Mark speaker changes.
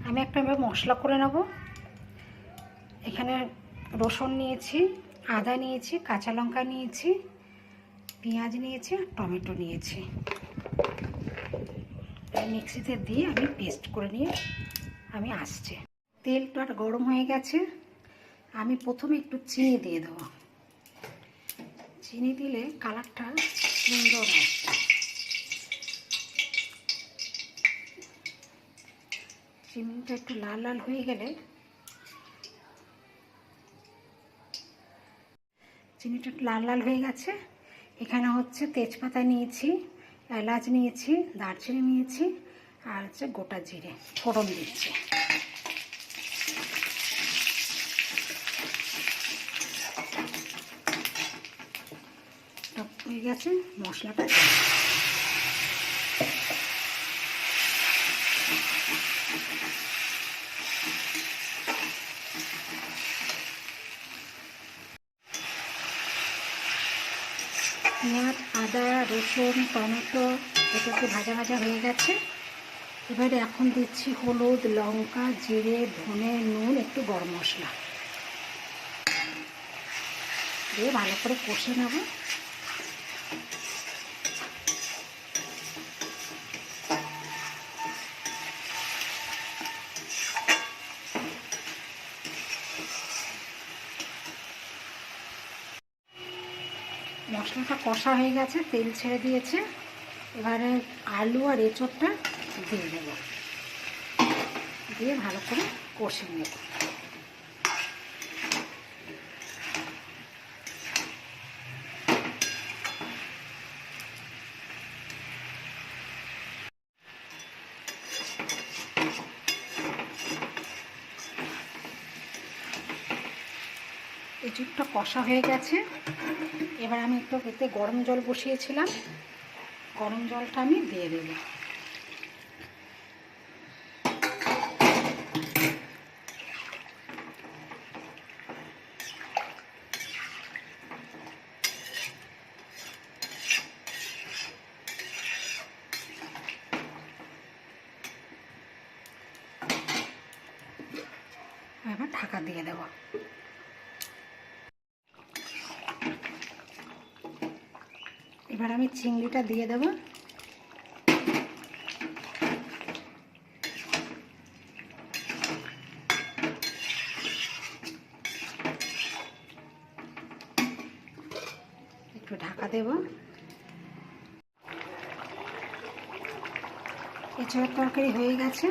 Speaker 1: আমি একটা মশলা করে নেব। এখানে রসুন নিয়েছি, আদা নিয়েছি, কাঁচা লঙ্কা নিয়েছি, পেঁয়াজ নিয়েছি আর টমেটো নিয়েছি। মিক্সিতে দিয়ে আমি পেস্ট করে নিয়ে আমি আসছি। তেলটা গরম হয়ে গেছে, আমি প্রথমে একটু চিনি দিয়ে দেবো। চিনি দিলে কালারটা সুন্দর আসবে। চিনিটা একটু লাল লাল হয়ে গেলে, চিনিটা একটু লাল লাল হয়ে গেছে। এখানে হচ্ছে তেজপাতা নিয়েছি, এলাচ নিয়েছি, দারচিনি নিয়েছি আর হচ্ছে গোটা জিরে ফোড়ন দিচ্ছি। হয়ে গেছে মশলাটা। পেঁয়াজ, আদা, রসুন, টমেটো এটা একটু ভাজা ভাজা হয়ে গেছে। এবারে এখন দিচ্ছি হলুদ, লঙ্কা, জিরে, ধনে, নুন, একটু গরম মশলা দিয়ে ভালো করে কষে নেব। মশলাটা কষা হয়ে গেছে, তেল ছেড়ে দিয়েছে। এবারে আলু আর এঁচোড়টা দিয়ে দেব, দিয়ে ভালো করে কষে নেব। এঁচোড়টা কষা হয়ে গেছে। এবার আমি একটু এতে গরম জল বসিয়েছিলাম, গরম জলটা আমি দিয়ে দেব। এবার ঢাকা দিয়ে দেব। এবার আমি চিংড়িটা দিয়ে দেব। একটু ঢাকা দেব। এঁচোড়ের তরকারি হয়ে গেছে।